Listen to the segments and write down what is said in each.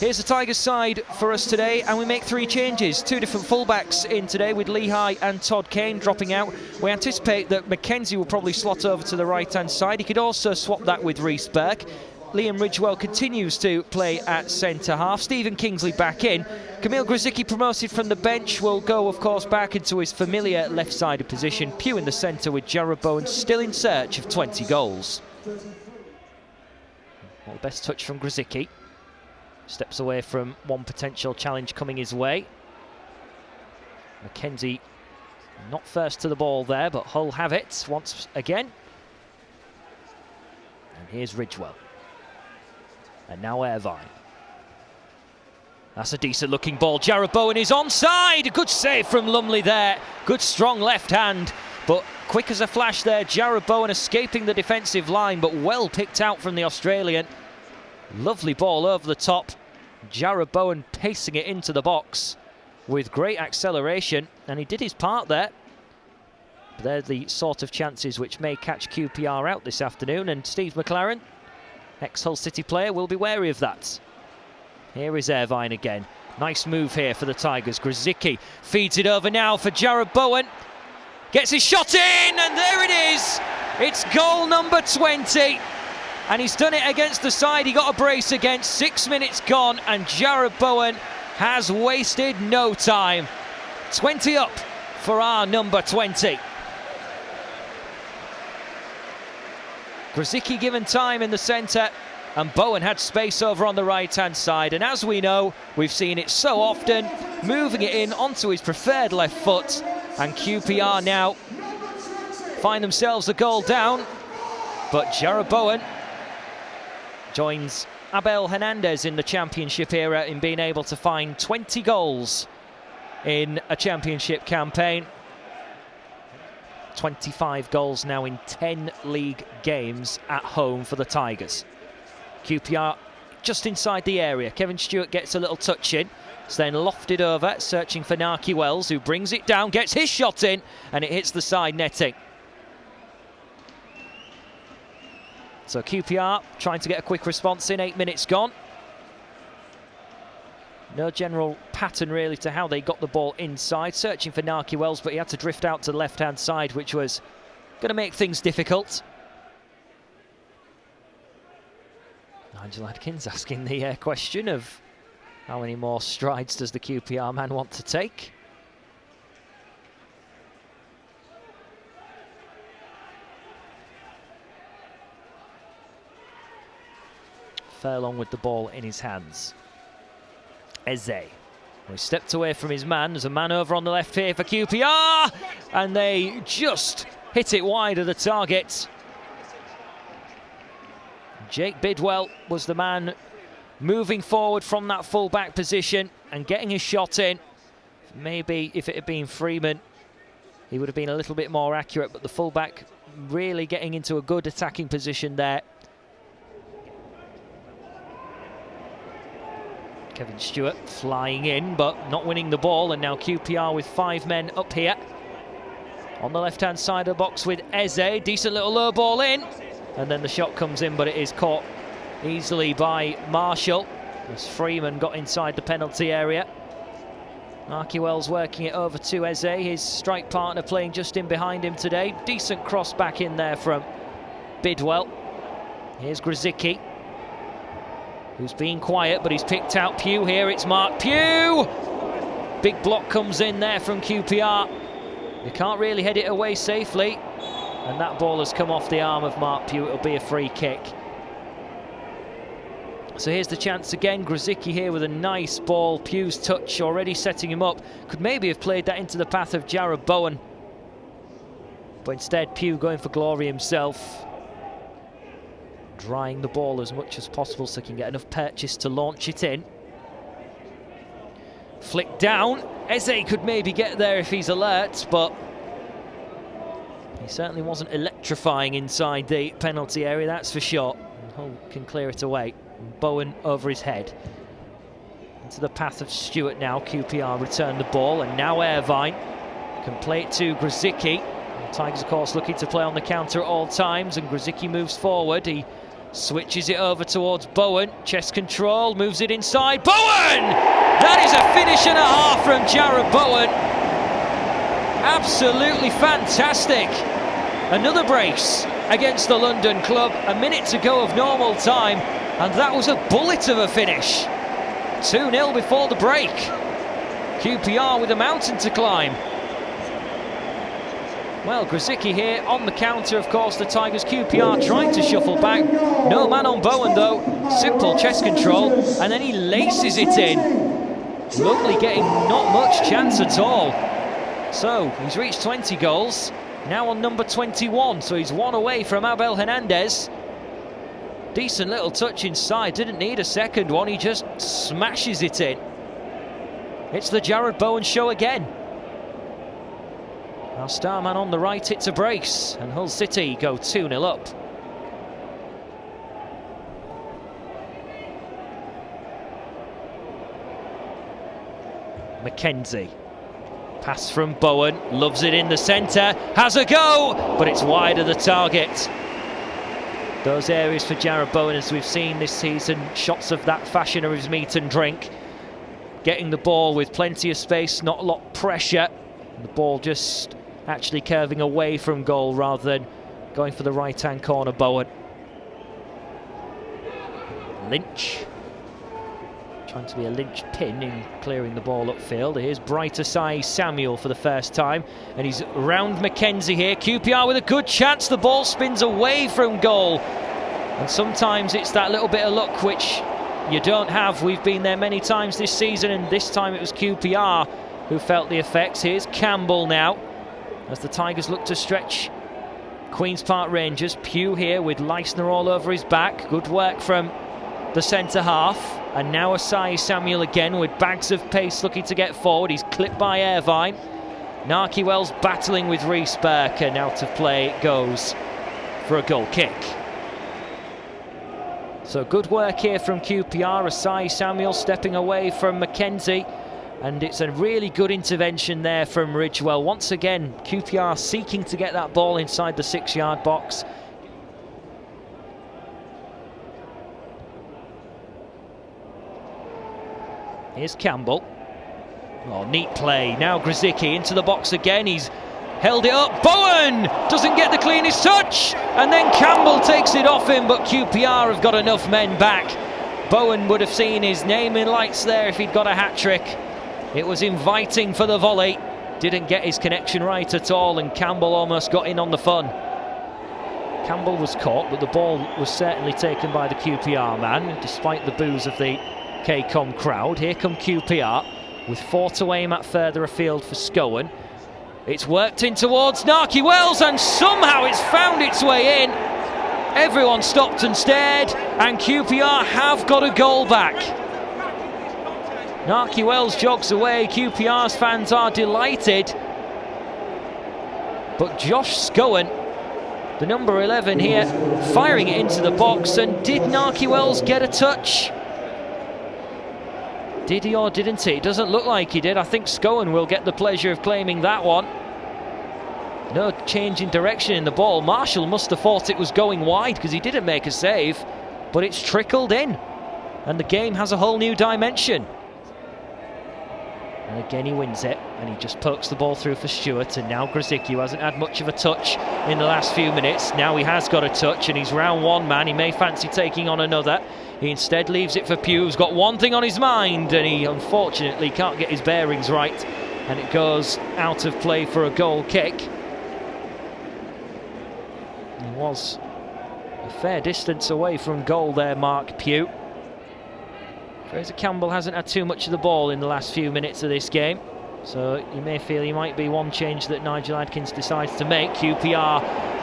Here's the Tigers side for us today, and we make 3 changes. 2 different fullbacks in today with Lehigh and Todd Kane dropping out. We anticipate that McKenzie will probably slot over to the right-hand side. He could also swap that with Rhys Burke. Liam Ridgewell continues to play at centre-half. Stephen Kingsley back in. Kamil Grzycki, promoted from the bench, will go, of course, back into his familiar left-sided position. Pugh in the centre with Jarrod Bowen still in search of 20 goals. Well, the best touch from Grzycki. Steps away from one potential challenge coming his way. McKenzie not first to the ball there, but Hull have it once again. And here's Ridgewell. And now Irvine. That's a decent looking ball. Jarrod Bowen is onside. Good save from Lumley there. Good strong left hand. But quick as a flash there. Jarrod Bowen escaping the defensive line, but well picked out from the Australian. Lovely ball over the top. Jarrod Bowen pacing it into the box with great acceleration, and he did his part there. But they're the sort of chances which may catch QPR out this afternoon, and Steve McLaren, ex-Hull City player, will be wary of that. Here is Irvine again. Nice move here for the Tigers. Grzycki feeds it over now for Jarrod Bowen. Gets his shot in, and there it is. It's goal number 20. And he's done it against the side he got a brace against. 6 minutes gone, and Jarrod Bowen has wasted no time. 20 up for our number 20. Grzycki given time in the centre, and Bowen had space over on the right-hand side. And as we know, we've seen it so often, moving it in onto his preferred left foot. And QPR now find themselves a goal down. But Jarrod Bowen joins Abel Hernandez in the Championship era in being able to find 20 goals in a Championship campaign. 25 goals now in 10 league games at home for the Tigers. QPR just inside the area. Kevin Stewart gets a little touch in. It's then lofted over, searching for Narky Wells, who brings it down, gets his shot in, and it hits the side netting. So QPR trying to get a quick response in, 8 minutes gone. No general pattern really to how they got the ball inside, searching for Narky Wells, but he had to drift out to the left-hand side, which was going to make things difficult. Nigel Adkins asking the question of how many more strides does the QPR man want to take? Furlong with the ball in his hands. Eze. Well, he stepped away from his man. There's a man over on the left here for QPR, and they just hit it wide of the target. Jake Bidwell was the man moving forward from that full-back position and getting his shot in. Maybe if it had been Freeman, he would have been a little bit more accurate, but the full-back really getting into a good attacking position there. Kevin Stewart flying in, but not winning the ball, and now QPR with 5 men up here. On the left-hand side of the box with Eze, decent little low ball in, and then the shot comes in, but it is caught easily by Marshall as Freeman got inside the penalty area. Narky Wells working it over to Eze, his strike partner playing just in behind him today. Decent cross back in there from Bidwell. Here's Grzycki, who's being quiet, but he's picked out Pugh here. It's Mark Pugh! Big block comes in there from QPR. They can't really head it away safely, and that ball has come off the arm of Mark Pugh. It'll be a free kick. So here's the chance again. Grzycki here with a nice ball. Pugh's touch already setting him up. Could maybe have played that into the path of Jarrod Bowen, but instead Pugh going for glory himself, drying the ball as much as possible so he can get enough purchase to launch it in. Flick down. Eze could maybe get there if he's alert, but he certainly wasn't electrifying inside the penalty area, that's for sure. Hull can clear it away. Bowen over his head. Into the path of Stewart now. QPR return the ball, and now Irvine can play it to Grzycki. Tigers, of course, looking to play on the counter at all times, and Grzycki moves forward. He Switches it over towards Bowen. Chest control, moves it inside. Bowen! That is a finish and a half from Jarrod Bowen. Absolutely fantastic. Another brace against the London club. A minute to go of normal time, and that was a bullet of a finish. 2-0 before the break. QPR with a mountain to climb. Well, Grzycki here on the counter, of course. The Tigers. QPR trying to shuffle back. No man on Bowen though. Simple chest control, and then he laces it in. Lumley getting not much chance at all. So he's reached 20 goals, now on number 21, so he's one away from Abel Hernandez. Decent little touch inside, didn't need a second one, he just smashes it in. It's the Jarrod Bowen show again. Our star man on the right hits a brace, and Hull City go 2-0 up. Mackenzie. Pass from Bowen, loves it in the centre, has a go, but it's wide of the target. Those areas for Jarrod Bowen, as we've seen this season, shots of that fashion are his meat and drink. Getting the ball with plenty of space, not a lot of pressure. The ball just actually curving away from goal rather than going for the right-hand corner. Bowen. Lynch. Trying to be a linchpin in clearing the ball upfield. Here's Brighter Sai Samuel for the first time, and he's round Mackenzie here. QPR with a good chance. The ball spins away from goal, and sometimes it's that little bit of luck which you don't have. We've been there many times this season, and this time it was QPR who felt the effects. Here's Campbell now, as the Tigers look to stretch Queen's Park Rangers. Pugh here with Leisner all over his back. Good work from the centre half. And now Asai Samuel again with bags of pace looking to get forward. He's clipped by Irvine. Narkewell's battling with Reece Burke, and out of play goes for a goal kick. So good work here from QPR. Asai Samuel stepping away from Mackenzie, and it's a really good intervention there from Ridgewell. Once again, QPR seeking to get that ball inside the 6-yard box. Here's Campbell. Oh, neat play. Now Grzycki into the box again. He's held it up. Bowen doesn't get the cleanest touch, and then Campbell takes it off him, but QPR have got enough men back. Bowen would have seen his name in lights there if he'd got a hat-trick. It was inviting for the volley. Didn't get his connection right at all, and Campbell almost got in on the fun. Campbell was caught, but the ball was certainly taken by the QPR man, despite the boos of the KCOM crowd. Here come QPR with 4 to aim at further afield for Scowen. It's worked in towards Narkewell, and somehow it's found its way in. Everyone stopped and stared, and QPR have got a goal back. Narkewell jogs away. QPR's fans are delighted, but Josh Scowen, the number 11 here, firing it into the box. And did Narkewell get a touch? Did he or didn't he? It doesn't look like he did. I think Scowen will get the pleasure of claiming that one. No change in direction in the ball. Marshall must have thought it was going wide because he didn't make a save, but it's trickled in, and the game has a whole new dimension. And again he wins it, and he just pokes the ball through for Stewart. And now Grzycki, who hasn't had much of a touch in the last few minutes, now he has got a touch, and he's round one man. He may fancy taking on another. He instead leaves it for Pugh, who's got one thing on his mind, and he unfortunately can't get his bearings right, and it goes out of play for a goal kick. He was a fair distance away from goal there, Mark Pugh. Fraser Campbell hasn't had too much of the ball in the last few minutes of this game, so you may feel he might be one change that Nigel Adkins decides to make. QPR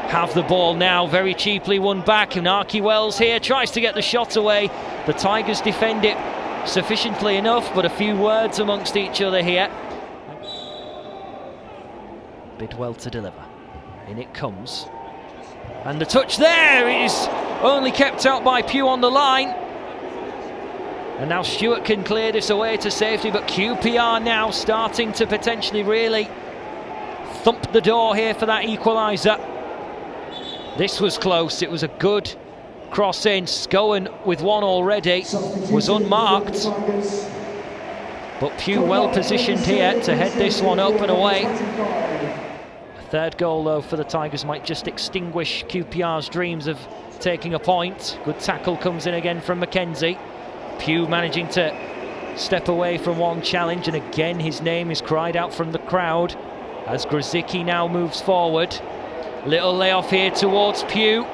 have the ball now, very cheaply won back, and Narkewell here tries to get the shot away. The Tigers defend it sufficiently enough, but a few words amongst each other here. Bidwell to deliver. In it comes. And the touch there is only kept out by Pugh on the line. And now Stewart can clear this away to safety, but QPR now starting to potentially really thump the door here for that equaliser. This was close. It was a good cross in. Scowen with one already, was unmarked. But Pugh well positioned here to head this one up and away. A third goal though for the Tigers might just extinguish QPR's dreams of taking a point. Good tackle comes in again from McKenzie. Pugh managing to step away from one challenge, and again his name is cried out from the crowd as Grzycki now moves forward. Little layoff here towards Pugh,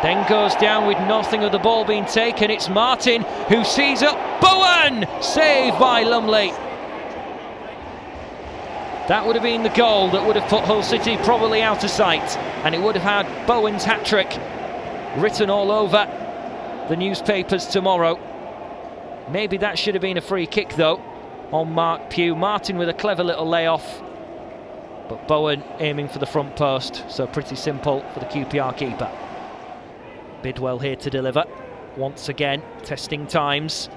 then goes down with nothing of the ball being taken. It's Martin who sees up Bowen, saved by Lumley. That would have been the goal that would have put Hull City probably out of sight, and it would have had Bowen's hat-trick written all over the newspapers tomorrow. Maybe that should have been a free kick though on Mark Pugh. Martin with a clever little layoff, but Bowen aiming for the front post, so pretty simple for the QPR keeper. Bidwell here to deliver once again, testing times.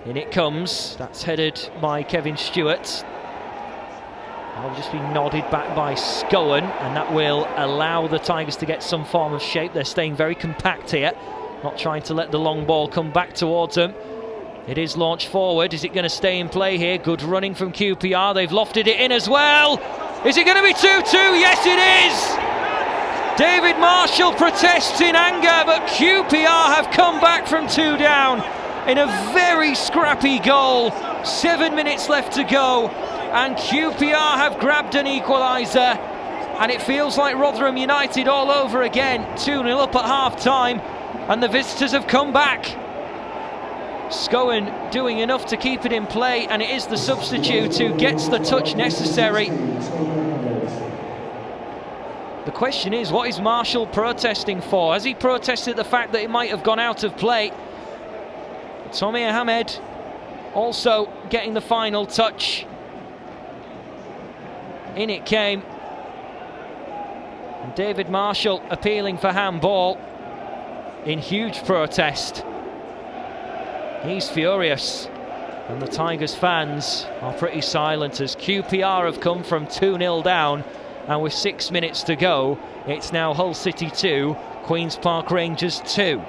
In it comes, that's headed by Kevin Stewart. That'll just be nodded back by Scowen, and that will allow the Tigers to get some form of shape. They're staying very compact here, not trying to let the long ball come back towards them. It is launched forward. Is it going to stay in play here? Good running from QPR. They've lofted it in as well. Is it going to be 2-2? Yes, it is! David Marshall protests in anger, but QPR have come back from 2 down in a very scrappy goal. 7 minutes left to go, and QPR have grabbed an equaliser, and it feels like Rotherham United all over again. 2-0 up at half-time, and the visitors have come back. Scowen doing enough to keep it in play, and it is the substitute who gets the touch necessary. The question is, what is Marshall protesting for? Has he protested the fact that it might have gone out of play? Tommy Ahmed also getting the final touch. In it came. And David Marshall appealing for handball in huge protest. He's furious, and the Tigers fans are pretty silent as QPR have come from 2-0 down, and with 6 minutes to go, it's now Hull City 2, Queen's Park Rangers 2.